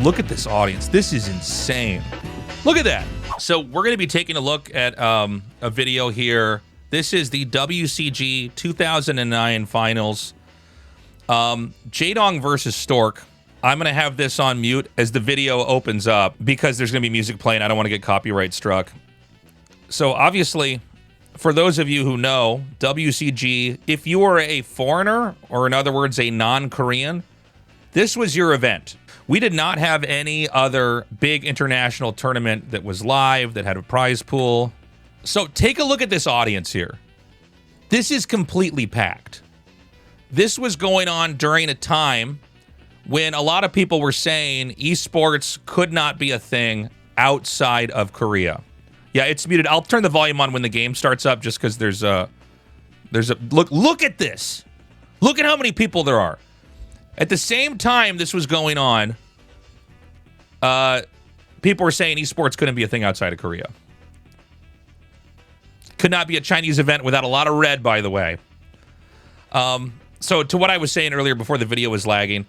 Look at this audience. This is insane. Look at that. So we're going to be taking a look at a video here. This is the WCG 2009 finals. Jaedong versus Stork. I'm going to have this on mute as the video opens up because there's going to be music playing. I don't want to get copyright struck. So obviously, for those of you who know, WCG, if you were a foreigner, or in other words, a non-Korean, this was your event. We did not have any other big international tournament that was live, that had a prize pool. So take a look at this audience here. This is completely packed. This was going on during a time when a lot of people were saying esports could not be a thing outside of Korea. Yeah, it's muted. I'll turn the volume on when the game starts up just because there's a look at this. Look at how many people there are. At the same time this was going on, people were saying esports couldn't be a thing outside of Korea. Could not be a Chinese event without a lot of red, by the way. So to what I was saying earlier before the video was lagging,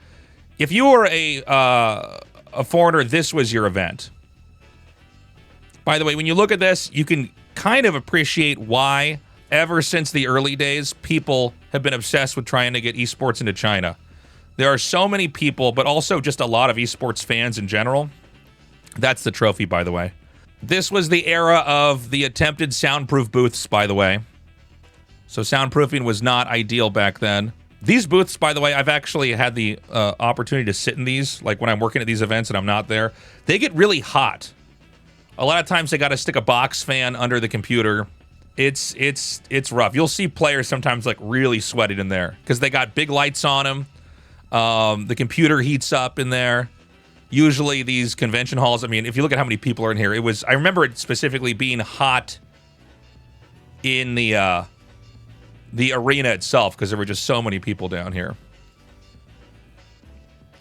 if you were a foreigner, this was your event. By the way, when you look at this, you can kind of appreciate why, ever since the early days, people have been obsessed with trying to get esports into China. There are so many people, but also just a lot of esports fans in general. That's the trophy, by the way. This was the era of the attempted soundproof booths, by the way. So soundproofing was not ideal back then. These booths, by the way, I've actually had the opportunity to sit in these, like when I'm working at these events and I'm not there. They get really hot. A lot of times they got to stick a box fan under the computer. It's rough. You'll see players sometimes like really sweated in there because they got big lights on them. The computer heats up in there. Usually these convention halls, I mean, if you look at how many people are in here, I remember it specifically being hot in the arena itself because there were just so many people down here.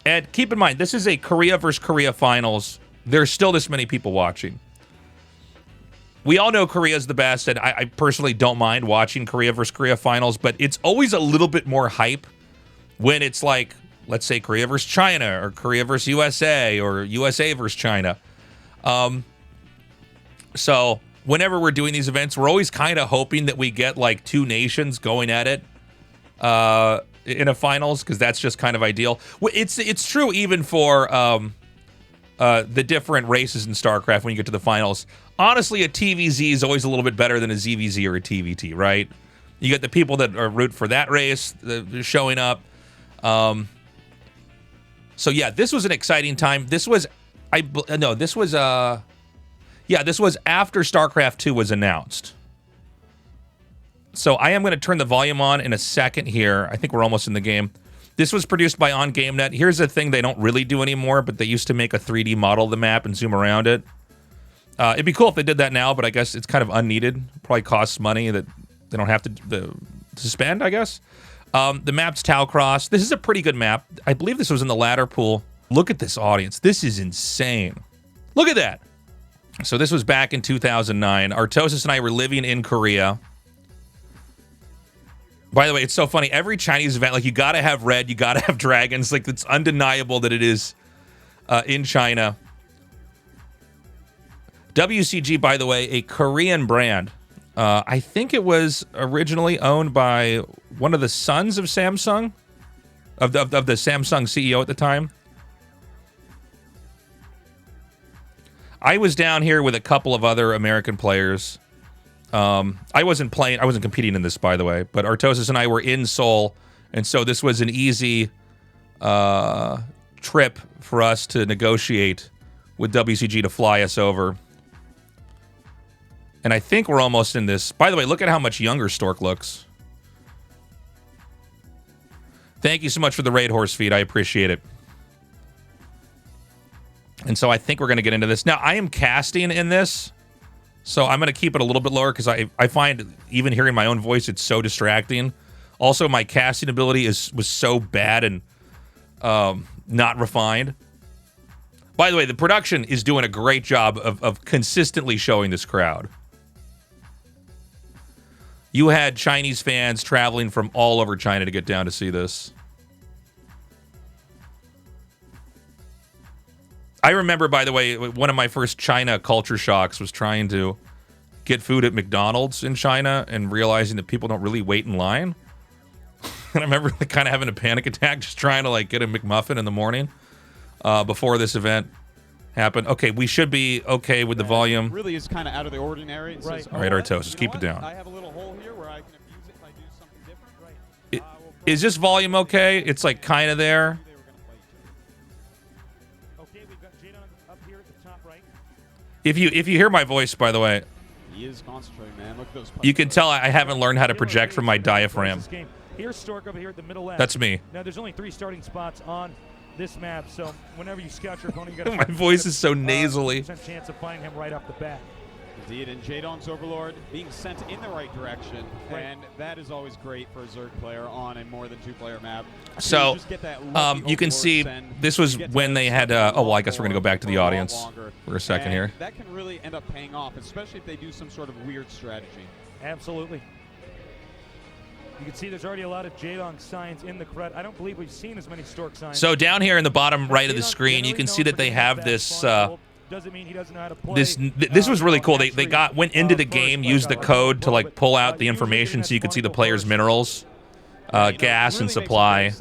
And keep in mind, this is a Korea versus Korea finals. There's still this many people watching. We all know Korea's the best, and I personally don't mind watching Korea versus Korea finals, but it's always a little bit more hype when it's like, let's say Korea versus China, or Korea versus USA, or USA versus China. So whenever we're doing these events, we're always kind of hoping that we get like two nations going at it in a finals, because that's just kind of ideal. It's true even for the different races in StarCraft when you get to the finals. Honestly, a TVZ is always a little bit better than a ZVZ or a TVT, right? You get the people that are root for that race showing up. So yeah, this was an exciting time. This was after StarCraft 2 was announced. So I am going to turn the volume on in a second here. I think we're almost in the game. This was produced by OnGameNet. Here's a thing they don't really do anymore, but they used to make a 3D model of the map and zoom around it. It'd be cool if they did that now, but I guess it's kind of unneeded. Probably costs money that they don't have to spend, I guess. The map's Tau-Cross. This is a pretty good map. I believe this was in the ladder pool. Look at this audience. This is insane. Look at that. So this was back in 2009. Artosis and I were living in Korea. By the way, it's so funny. Every Chinese event, like, you gotta have red, you gotta have dragons. Like, it's undeniable that it is in China. WCG, by the way, a Korean brand. I think it was originally owned by one of the sons of Samsung, of the Samsung CEO at the time. I was down here with a couple of other American players. I wasn't competing in this, by the way, but Artosis and I were in Seoul, and so this was an easy trip for us to negotiate with WCG to fly us over. And I think we're almost in this. By the way, look at how much younger Stork looks. Thank you so much for the raid horse feed. I appreciate it. And so I think we're going to get into this. Now, I am casting in this, so I'm going to keep it a little bit lower because I find even hearing my own voice, it's so distracting. Also, my casting ability was so bad and not refined. By the way, the production is doing a great job of consistently showing this crowd. You had Chinese fans traveling from all over China to get down to see this. I remember, by the way, one of my first China culture shocks was trying to get food at McDonald's in China and realizing that people don't really wait in line. And I remember kind of having a panic attack just trying to like get a McMuffin in the morning before this event happened. Okay, we should be okay with the volume. Really is kind of out of the ordinary. It says, All right, Artos, just keep it down. I have a little hole here where I can abuse it if I do something different. Is this volume okay? It's like kind of there. Okay, we've got Jadon up here at the top right. If you hear my voice, by the way, He is concentrating, man. Look at those. you can tell I haven't learned how to project from my diaphragm. Here's Stork over here at the middle left. That's me. Now there's only 3 starting spots on this map, so whenever you scout your opponent, you got My voice is so nasally. Chance of finding him right off the bat. Indeed, and Jadon's Overlord being sent in the right direction, and that is always great for a Zerg player on a more than 2-player map. So, just get that lucky you can Overlord see send. this was You get when to they had. spend Oh well, I guess we're gonna go back to the for a lot audience longer, for a second and here. That can really end up paying off, especially if they do some sort of weird strategy. Absolutely. You can see there's already a lot of Jadong signs in the crud. I don't believe we've seen as many Stork signs. So down here in the bottom right of the screen, you can see that they have this. Doesn't mean he doesn't know how to play. This was really cool. They went into the game, used the code to like pull out the information so you could see the player's minerals, gas, and supply.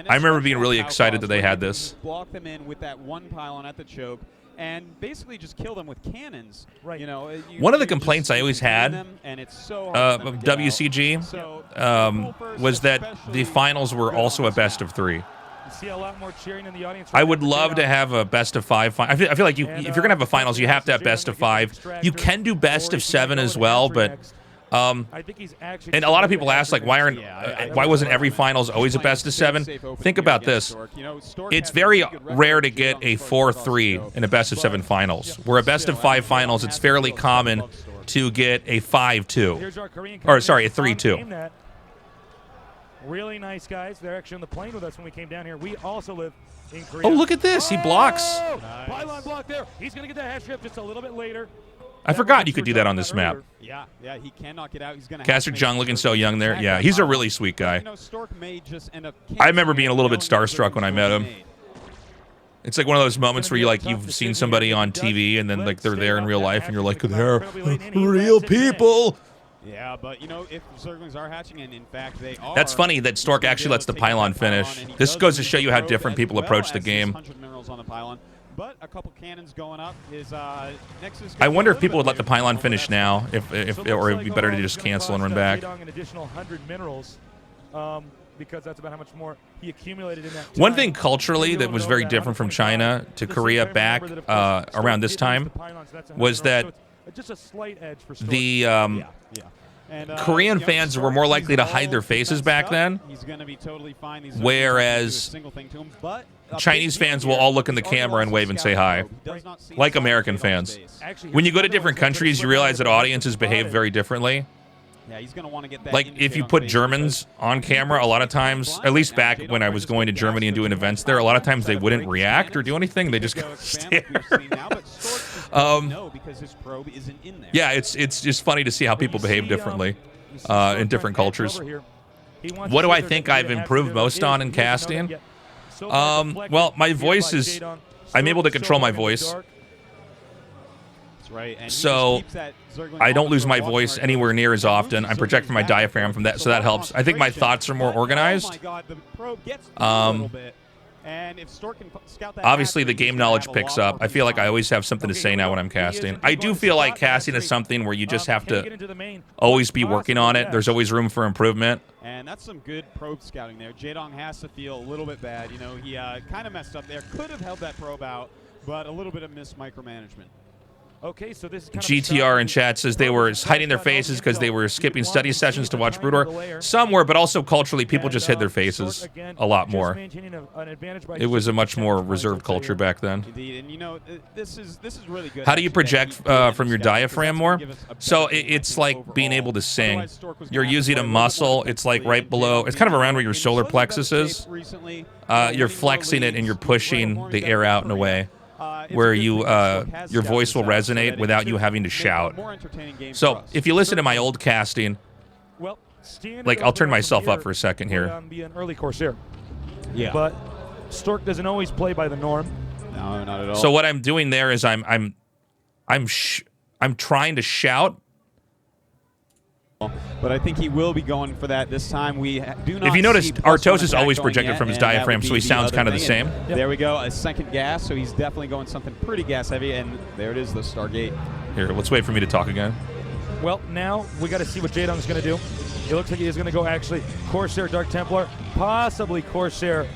I remember being really excited that they had this. Block them in with that one pylon at the choke, and basically just kill them with cannons. Right. You know, One of the complaints I always had of of WCG was that the finals were also a best of 3. You see a lot more cheering in the audience. I would love to have a best of 5. I feel like if you're going to have a finals, you have to have best of 5. You can do best of 7 as well, but I think he's actually, and a lot of people ask, like, why wasn't every finals always a best of 7? Think about this. It's very rare to get a 4-3 in a best of 7 finals. Where a best of 5 finals, it's fairly common to get a 5-2. Or, sorry, a 3-2. Really nice guys. They're actually on the plane with us when we came down here. We also live in Korea. Oh, look at this. He blocks. Nice. Pylon block there. He's going to get the hash trip just a little bit later. I forgot you could do that on this map. Yeah, he cannot get out. He's gonna Caster Jung looking so young there. Yeah, he's a really sweet guy. You know, Stork may just end up I remember being a little bit starstruck when I met him. It's like one of those moments where you've seen somebody on TV and then like they're there in real life and you're like, they're real people. Yeah, but you know, if Zerglings are hatching, and in fact they are. That's funny that Stork actually lets the pylon finish. This goes to show you how different people approach the game. 100 minerals on the pylon. But a couple cannons going up. Nexus. I wonder if people would let the pylon finish now, or it'd be better to just cancel and run back. An additional 100 minerals, because that's about how much more he accumulated in that time. One thing culturally that was very different from China to Korea back around this time was that just a slight edge for Stork. the Korean fans were more likely to hide their faces back then, whereas Chinese fans will all look in the camera and wave and say hi, like American fans. When you go to different countries, you realize that audiences behave very differently. Yeah, he's going to want to get that. Like, if you put Germans on camera, a lot of times, at least back when I was going to Germany and doing events there, a lot of times they wouldn't react or do anything. They just stare. Yeah, it's just funny to see how people behave differently in different cultures. What do I think I've improved most on in casting? Well, my voice is... I'm able to control my voice. So I don't lose my voice anywhere near as often. I'm projecting my diaphragm from that, so that helps. I think my thoughts are more organized. Obviously, the game knowledge picks up. I feel like I always have something to say now when I'm casting. I do feel like casting is something where you just have to always be working on it. There's always room for improvement. And that's some good probe scouting there. Jadong has to feel a little bit bad. You know, he kind of messed up there. Could have held that probe out, but a little bit of missed micromanagement. Okay, so this is kind GTR in chat says they were hiding their faces because they were skipping study sessions to watch Broodor. Some were, but also culturally, people just hid their faces a lot more. It was a much more reserved culture back then. Indeed, and you know, this is really good. How do you project from your diaphragm more? So it's like being able to sing. You're using a muscle. It's like right below. It's kind of around where your solar plexus is. You're flexing it and you're pushing the air out in a way where your voice will resonate without you having to shout. So if you listen to my old casting, like I'll turn myself up for a second here. Be an early Corsair. Yeah. But Stork doesn't always play by the norm. No, not at all. So what I'm doing there is I'm trying to shout. But I think he will be going for that this time. We do not. If you notice, see +1 Artos is attack always going projected yet, from his and that diaphragm, would so be he the sounds other kind of the thing. same. And there we go, a second gas, so he's definitely going something pretty gas heavy, and there it is, the Stargate. Here, let's wait for me to talk again. Well, now we got to see what Jaedong's going to do. It looks like he is going to go actually Corsair, Dark Templar, possibly Corsair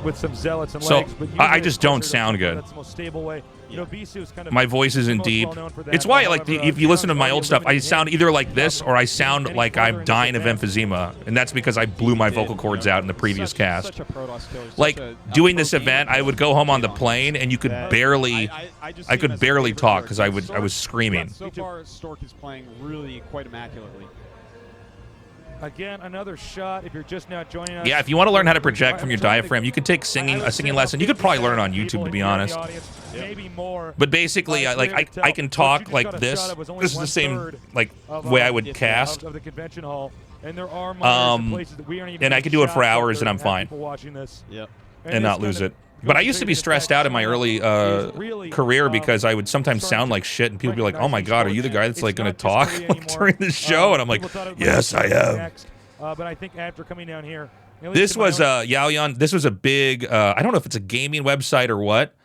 with some Zealots and So, legs. But I just don't Corsair, sound good. That's the most stable way. You know, Bisu is kind of My voice isn't most deep. well-known for that. It's why, like, However, if you listen to my Jaedong's old stuff, I already sound either like this or I sound like I'm dying of emphysema, and that's because I blew my vocal cords out in the previous cast. Such a Protoss killer, Like, such a doing this protein event, I would go home on the plane, and you could that barely, I just I see him could as a barely favorite talk player. because I was Stork- screaming. but so far, Stork is playing really quite immaculately. Again, another shot. If you're just now joining us. Yeah, if you want to learn how to project from your diaphragm, you could take a singing lesson. You could probably learn on YouTube, to be honest. Maybe more. But basically, I can talk like this. This is the same like way I would cast. Of the convention hall, and there are monitors in places that we aren't even and I getting could do it for shots of hours, there and I'm fine. people watching this. Yep. And not lose it. But I used to be stressed out in my early career because I would sometimes sound like shit, and people would be like, "Oh my God, are you the guy that's like going to talk like, during the show?" And I'm like, "Yes, I am." But I think after coming down here, This was Yaoyan. This was a big. I don't know if it's a gaming website or what.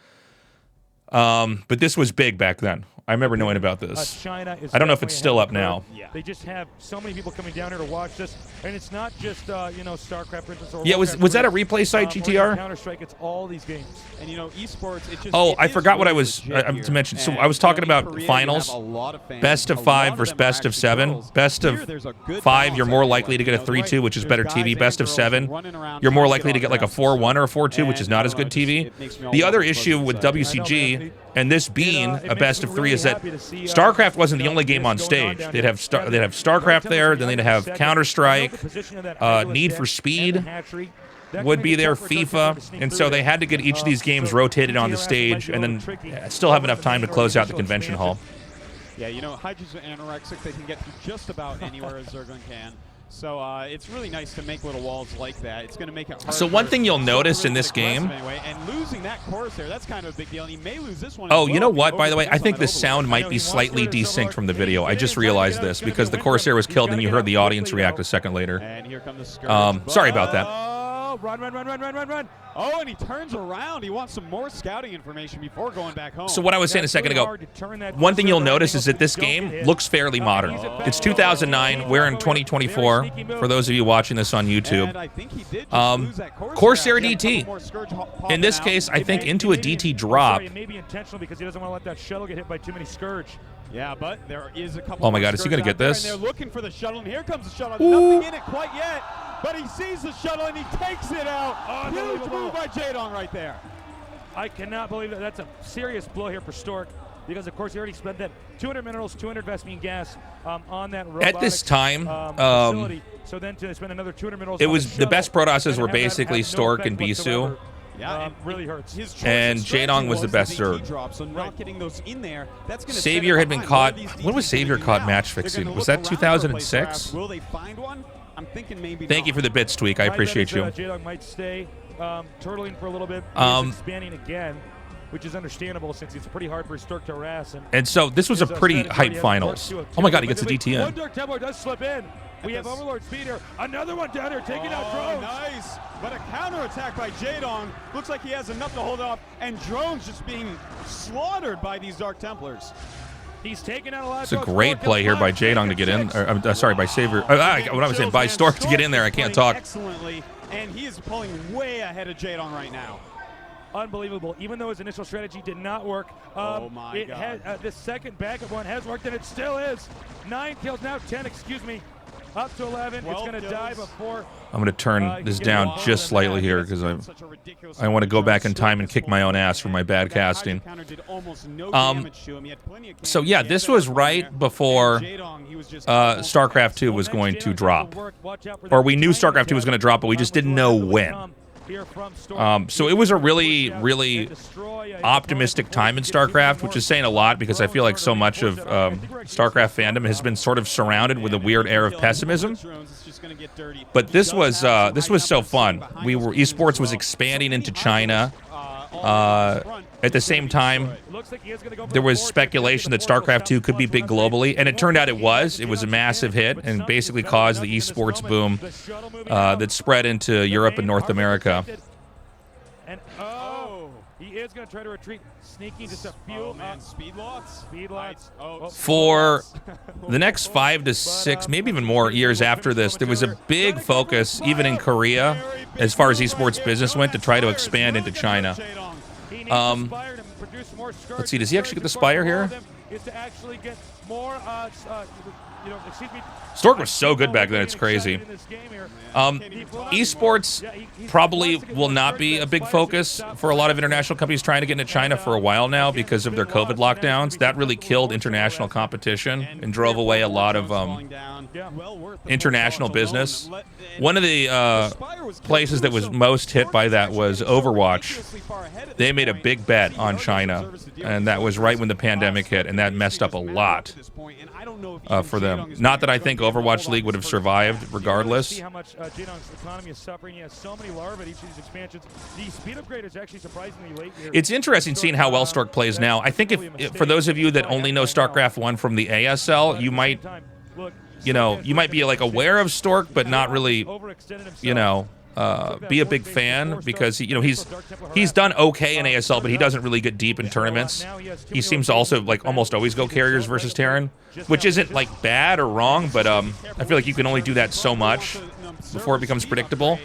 But this was big back then. I remember knowing about this. China is I don't know if it's definitely still ahead up of the now. curve. They just have so many people coming down here to watch this, and it's not just StarCraft, for instance. Or Yeah, was that a replay site, GTR? Counter-Strike, it's all these games. And you know, esports. It just, Oh, I forgot what I was to mention. So I was talking about finals, best of 5 versus best of 7. Best of 5, you're more likely to get a 3-2, which is better TV. Best of 7, you're more likely to get like a 4-1 or a 4-2, which is not as good TV. The other issue with WCG, and this being a best of 3, is that StarCraft wasn't the only game on stage. They'd have StarCraft there, then they'd have Counter-Strike, Need for Speed would be there, FIFA, and so they had to get each of these games rotated on the stage and then still have enough time to close out the convention hall. Yeah, you know, Hydras are anorexic. They can get through just about anywhere as Zerglin can. So it's really nice to make little walls like that. It's going to make it hard. So one thing you'll notice in this game, anyway, and losing that Corsair, that's kind of a big deal. And he may lose this one. oh, you know what? By the way, I think the sound might be slightly desynced from the video. I just realized this because the Corsair was killed and you heard the audience react a second later. And here come the skirmish. Sorry about that. Oh, run. Oh, and he turns around. He wants some more scouting information before going back home. So what I was saying a second ago, one thing you'll notice is that this game looks fairly modern. It's 2009. We're in 2024. For those of you watching this on YouTube, And I think he did just lose that Corsair He had a couple DT. more Scourge In this popping case, out. I think into a DT drop. It may be intentional because he doesn't want to let that shuttle get hit by too many Scourge. Yeah, but there is a couple. Oh my more God, is he Scourge gonna out get there, this? And they're looking for the shuttle, and here comes the shuttle. Ooh. Nothing in it quite yet, but he sees the shuttle and he takes it out. Huge move by Jaedong right there. I cannot believe that. That's a serious blow here for Stork because, of course, he already spent that 200 minerals, 200 Vespene gas on that robotics, At this time, facility. So then to spend another 200 minerals it on was the shuttle, best Protosses and were have that basically have no Stork effect and Bisu. whatsoever. Yeah, really hurts. His choice And of strategy Jaedong was the best DT Zerg. drop, so not getting those in there, that's gonna Savior set had it been behind. caught. What are these When was DTs Savior gonna do caught now? match They're fixing? gonna Was look that around the place, 2006? perhaps. Will they find one? I'm thinking maybe Thank you not. for the bits, Tweak. I appreciate you. Jaedong might stay turtling for a little bit. He's expanding again, which is understandable since it's pretty hard for Stork to harass. And so this was a pretty hype finals. Oh my God, he gets a One DTN. Dark Templar does slip in. We have Overlord speed here. Another one down here taking out drones. Nice, but a counterattack by Jaedong. Looks like he has enough to hold off, and drones just being slaughtered by these Dark Templars. He's taking out a lot of It's a drones. great play here by Jaedong to get in. Sorry, by Savior. What I was saying, by Stork to get in there. I can't talk. Excellently, and he is pulling way ahead of Jaedong right now. Unbelievable. Even though his initial strategy did not work, Oh my God. this second backup one has worked, and it still is. 9 kills now, 10, excuse me. Up to 11. It's 12 going to die kills. before. I'm going to turn this down just slightly here because I want to go back in time and kick my own ass for my bad casting. So yeah, this was right before StarCraft 2 was going to drop. Or we knew StarCraft 2 was going to drop, but we just didn't know when. So it was a really, really optimistic time in StarCraft, which is saying a lot because I feel like so much of StarCraft fandom has been sort of surrounded with a weird air of pessimism. But this was so fun. Esports was expanding into China. At the same time, there was speculation that StarCraft 2 could be big globally, and it turned out it was. It was a massive hit and basically caused the esports boom that spread into Europe and North America. And he is going to try to retreat, sneaking just a few. Speed lots. Speed lots. For the next 5 to 6, maybe even more years after this, there was a big focus, even in Korea, as far as esports business went, to try to expand into China. Let's see, does he actually get the Spire here? Stork was so good back then, it's crazy. Esports probably will not be a big focus for a lot of international companies trying to get into China for a while now because of their COVID lockdowns. That really killed international competition and drove away a lot of international business. One of the places that was most hit by that was Overwatch. They made a big bet on China, and that was right when the pandemic hit, and that messed up a lot for them. Not that I think Overwatch League would have survived regardless. It's interesting seeing how well Stork plays now. I think if for those of you that only know StarCraft 1 from the ASL, you might be like aware of Stork, but not really, be a big fan because he's done okay in ASL, but he doesn't really get deep in tournaments. He seems to also like almost always go carriers versus Terran, which isn't like bad or wrong, but I feel like you can only do that so much before it becomes predictable.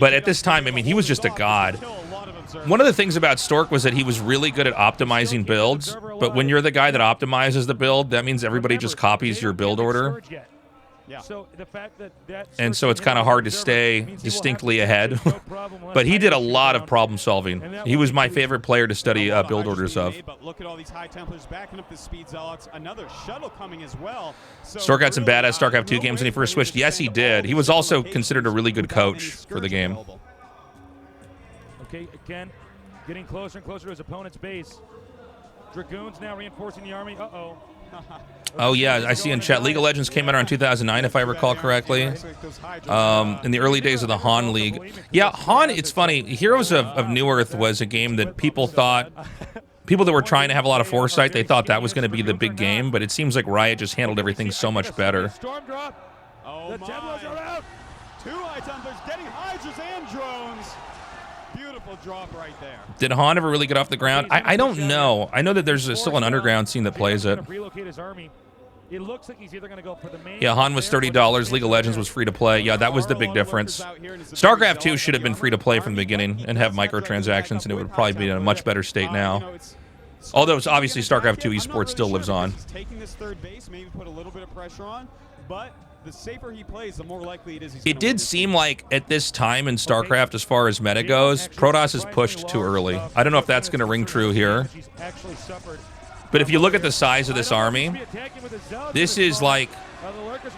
But at this time, I mean, he was just a god. One of the things about Stork was that he was really good at optimizing builds, but when you're the guy that optimizes the build, that means everybody just copies your build order. And so it's kind of hard to stay distinctly ahead. But he did a lot of problem solving. He was my favorite player to study build orders of. Stork got some badass StarCraft 2 games when he first switched. Yes, he did. He was also considered a really good coach for the game. Okay, again, getting closer and closer to his opponent's base. Dragoons now reinforcing the army. Uh-oh. Oh, yeah, I see in chat. League of Legends came out around 2009, if I recall correctly. In the early days of the Han League. Yeah, Han, it's funny. Heroes of New Earth was a game that people that were trying to have a lot of foresight, they thought that was going to be the big game, but it seems like Riot just handled everything so much better. Oh, the Templars are out. 2 High Templars getting Hydras and drones. Beautiful drop right there. Did Han ever really get off the ground? I don't know. I know that there's still an underground scene that plays it. Yeah, Han was $30. League of Legends was free to play. Yeah, that was the big difference. StarCraft 2 should have been free to play from the beginning and have microtransactions, and it would probably be in a much better state now. Although it's obviously StarCraft 2 esports still lives on. Taking this third base, maybe put a little bit of pressure on, but the safer he plays, the more likely it is he's It did seem like at this time in StarCraft, as far as meta goes, Protoss is pushed too early. I don't know if that's going to ring true here. But if you look at the size of this army, this is like,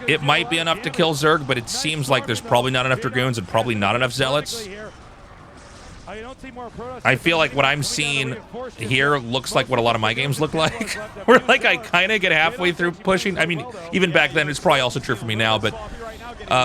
it might be enough to kill Zerg, but it seems like there's probably not enough Dragoons and probably not enough Zealots. I feel like what I'm seeing here looks like what a lot of my games look like. Where like I kind of get halfway through pushing. I mean, even back then, it's probably also true for me now, but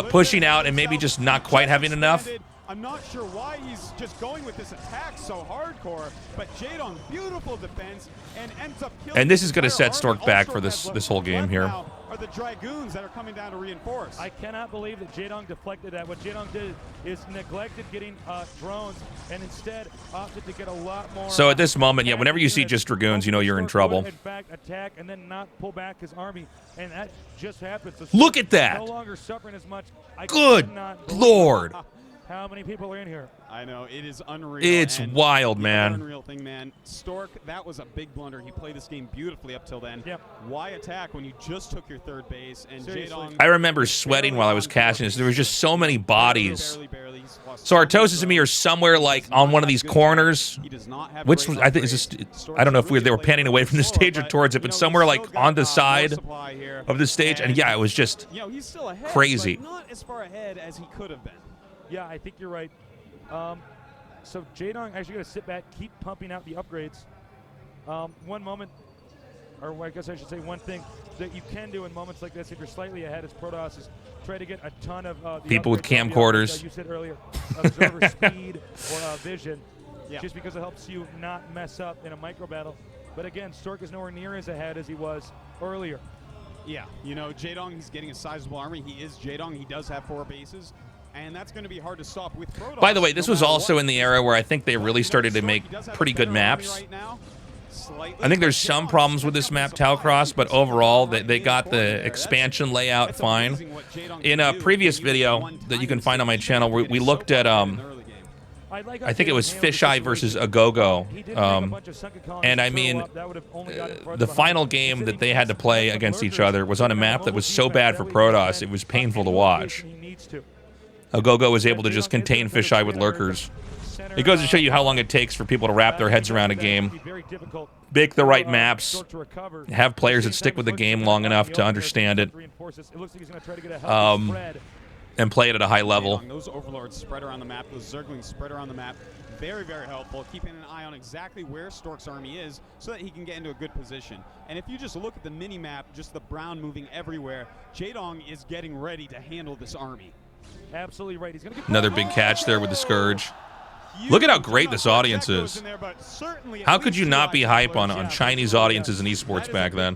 pushing out and maybe just not quite having enough. I'm not sure why he's just going with this attack so hardcore, but Jaedong, beautiful defense, and ends up killing. And this is going to set Stork back for this whole game here. Are the Dragoons that are coming down to reinforce. I cannot believe that Jaedong deflected that. What Jaedong did is neglected getting drones and instead opted to get a lot more. So at this moment, yeah, whenever you see just Dragoons, you know you're in trouble. In fact, attack and then not pull back his army, and that just happened. So look at that! No longer suffering as much. Good Lord! How many people are in here? I know, it is unreal. It's wild, man. Unreal thing, man. Stork, that was a big blunder. He played this game beautifully up till then. Yep. Why attack when you just took your third base? And Jaedong, I remember sweating while I was casting this. There was just so many bodies. So Artosis and me are somewhere like on one of these corners. Which I think is just, I don't know if they were panning away from the stage or towards it, but somewhere like on the side of the stage. And yeah, it was just crazy. Not as far ahead as he could have been. Yeah, I think you're right. So Jaedong actually going to sit back, keep pumping out the upgrades. One moment. or I guess I should say one thing that you can do in moments like this if you're slightly ahead as Protoss is try to get a ton of the people with upgrades on the camcorders. you said earlier, observer speed or vision, Yeah. just because it helps you not mess up in a micro battle. But again, Stork is nowhere near as ahead as he was earlier. Yeah, you know, Jaedong, he's getting a sizable army. He is Jaedong. He does have 4 bases, and that's going to be hard to stop with Protoss. By the way, this no was matter also what. in the era where I think they really started to Stork, make he does have a pretty good better army maps. right now, slightly, I think there's but some Jaedong's problems with this catching up map, in supply. Talcross, but You can see overall, right they in got corner the there. expansion That's layout fine. amazing what Jaedong In can a do previous when you video one that you can time find on my instead of channel, we getting so looked at, far in the early game. I think it was Fisheye versus Agogo. And I mean, the final game that they had to play against each other was on a map that was so bad for Protoss, it was painful to watch. Agogo was able to just contain Fisheye with lurkers. It goes to show you how long it takes for people to wrap their heads around a game, make the right maps, have players that stick with the game long enough to understand it, and play it at a high level. Those overlords spread around the map, those zerglings spread around the map. Very, very helpful, keeping an eye on exactly where Stork's army is so that he can get into a good position. And if you just look at the mini-map, just the brown moving everywhere, Jaedong is getting ready to handle this army. Absolutely right. He's gonna get Another big catch there with the Scourge. Look at how great this audience is. How could you not be hype on Chinese audiences in esports back then?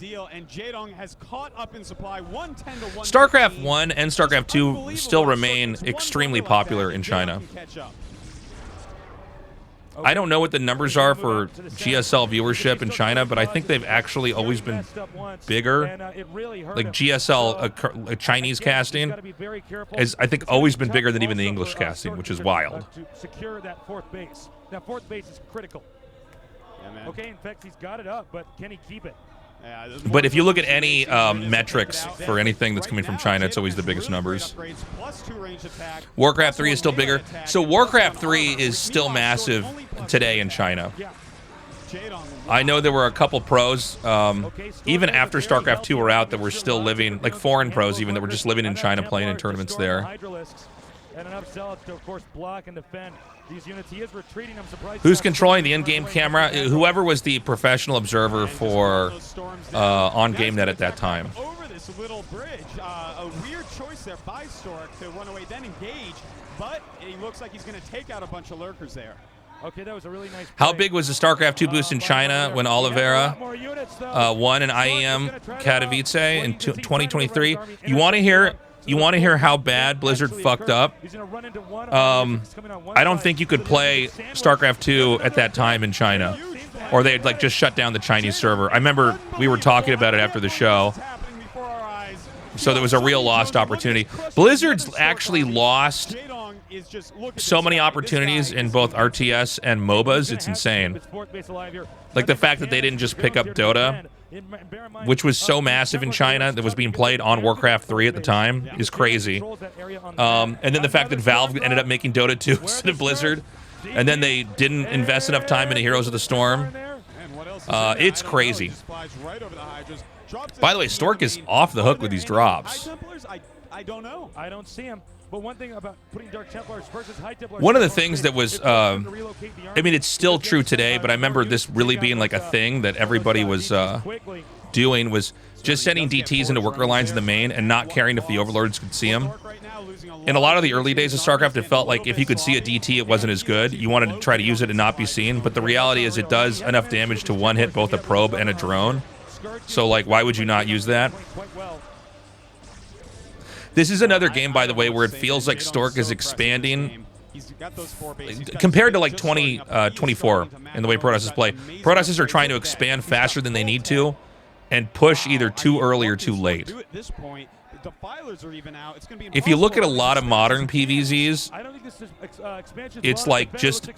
StarCraft 1 and StarCraft 2 still remain extremely popular in China. I don't know what the numbers are for GSL viewership in China, but I think they've actually always been bigger. Like GSL, Chinese casting, has I think always been bigger than even the English casting, which is wild. To secure that 4th base. That 4th base is critical. Okay, in fact, he's got it up, but can he keep it? But if you look at any metrics for anything that's coming from China, it's always the biggest numbers. Warcraft 3 is still bigger. So Warcraft 3 is still massive today in China. I know there were a couple pros, even after StarCraft 2 were out, that were still living, like foreign pros even, that were just living in China playing in tournaments there. And enough zealots to, of course, block and defend these units. He is retreating. I'm surprised. Who's controlling the in-game camera? Whoever was the professional observer for on GameNet at that time. Over this little bridge, a weird choice there by Stork to run away, then engage, but it looks like he's going to take out a bunch of lurkers there. Okay, that was a really nice play. How big was the StarCraft 2 boost in China when Oliveira won an IEM Katowice in 2023? You want to hear? You want to hear how bad Blizzard fucked up? I don't think you could play StarCraft 2 at that time in China, or they'd like just shut down the Chinese server. I remember we were talking about it after the show. So there was a real lost opportunity. Blizzard's actually lost so many opportunities in both RTS and MOBAs. It's insane. Like the fact that they didn't just pick up Dota, which was so massive in China, that was being played on Warcraft 3 at the time, is crazy. And then the fact that Valve ended up making Dota 2 instead of Blizzard, and then they didn't invest enough time into Heroes of the Storm. It's crazy. By the way, Stork is off the hook with these drops. I don't know. I don't see him. But one thing about putting Dark Templars versus High Templars... One of the things that was, I mean, it's still true today, but I remember this really being like a thing that everybody was doing, was just sending DTs into worker lines in the main and not caring if the overlords could see them. In a lot of the early days of StarCraft, it felt like if you could see a DT, it wasn't as good. You wanted to try to use it and not be seen, but the reality is it does enough damage to one-hit both a probe and a drone. So, like, why would you not use that? This is another game, by the way, where it feels like Stork is expanding compared to like 2024 in the way Protosses play. Protosses are trying to expand faster than they need to and push either too early or too late. If you look at a lot of modern PvZs, it's like just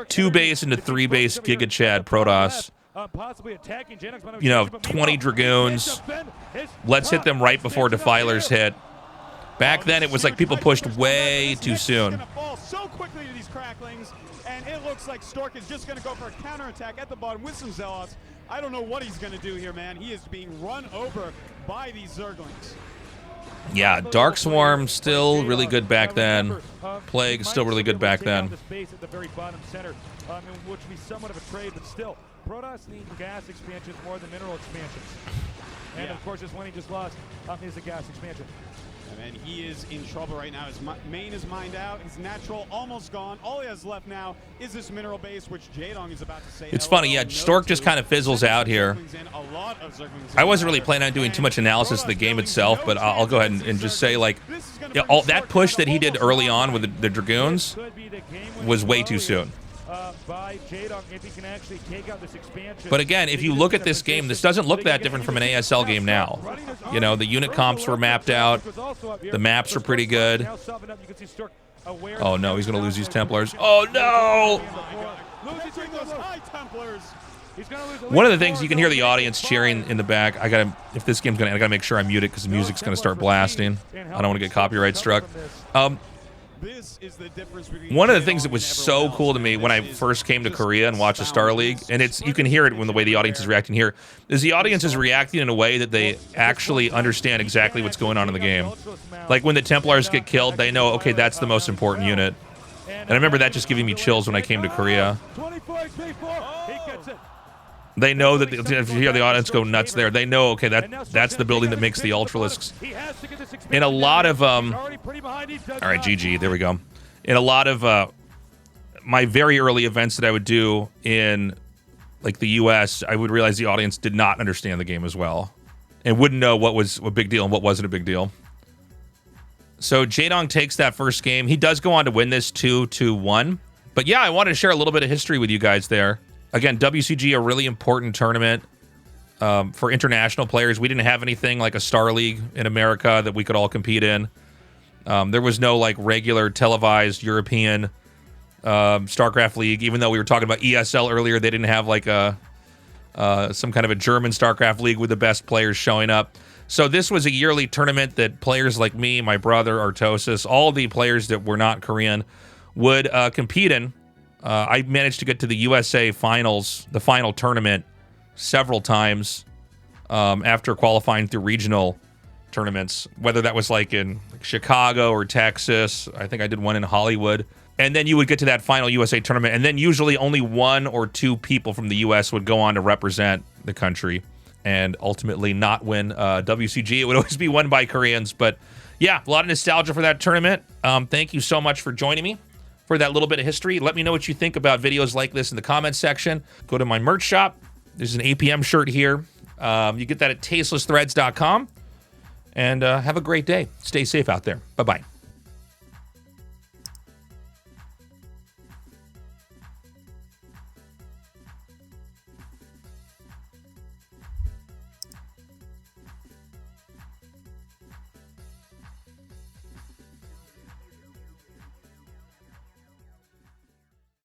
2 base into 3 base Giga Chad Protoss. 20 Dragoons. Let's hit them right before Defilers hit. Back then, it was like people pushed way too soon. So quickly to these cracklings, and it looks like Stork is just going to go for a counterattack at the bottom with some Zealots. I don't know what he's going to do here, man. He is being run over by these Zerglings. Yeah, Dark Swarm still really good back then. Plague still really good back then. Which would be somewhat of a trade, but still. Protoss need gas expansions more than mineral expansions. And Yeah. of course, this one he just lost is a gas expansion. And he is in trouble right now. His main is mined out. His natural almost gone. All he has left now is this mineral base, which Jaedong is about to say. It's funny, yeah, Stork just kind of fizzles out here. I wasn't really planning on doing too much analysis of the game itself, but I'll go ahead and just say, like, yeah, all that push that he did early on with the Dragoons was way too soon. By Jaedong, if he can actually take out this expansion. But again, if you look at this game, this doesn't look that different from an ASL game now. You know, the unit comps were mapped out. The maps are pretty good. Oh no, he's going to lose these Templars. Oh no! One of the things, you can hear the audience cheering in the back. If this game's gonna, I gotta make sure I mute it because the music's gonna start blasting. I don't want to get copyright struck. One of the things that was so cool to me when I first came to Korea and watched the Star League, and you can hear it when the way the audience is reacting here, is the audience is reacting in a way that they actually understand exactly what's going on in the game. Like when the Templars get killed, they know, okay, that's the most important unit. And I remember that just giving me chills when I came to Korea. They know that if you hear the audience go nuts there, they know, okay, that's the building that makes the Ultralisks. In a lot of all right, GG, there we go. In a lot of my very early events that I would do in like the US, I would realize the audience did not understand the game as well and wouldn't know what was a big deal and what wasn't a big deal. So Jaedong takes that first game. He does go on to win this 2-1. But yeah, I wanted to share a little bit of history with you guys there. Again, WCG, a really important tournament for international players. We didn't have anything like a Star League in America that we could all compete in. There was no like regular televised European StarCraft League. Even though we were talking about ESL earlier, they didn't have like some kind of a German StarCraft League with the best players showing up. So this was a yearly tournament that players like me, my brother, Artosis, all the players that were not Korean would compete in. I managed to get to the USA finals, the final tournament, several times after qualifying through regional tournaments, whether that was like in Chicago or Texas. I think I did one in Hollywood. And then you would get to that final USA tournament, and then usually only 1 or 2 people from the US would go on to represent the country and ultimately not win WCG. It would always be won by Koreans. But yeah, a lot of nostalgia for that tournament. Thank you so much for joining me for that little bit of history. Let me know what you think about videos like this in the comments section. Go to my merch shop. There's an APM shirt here. You get that at tastelessthreads.com. And have a great day. Stay safe out there. Bye-bye.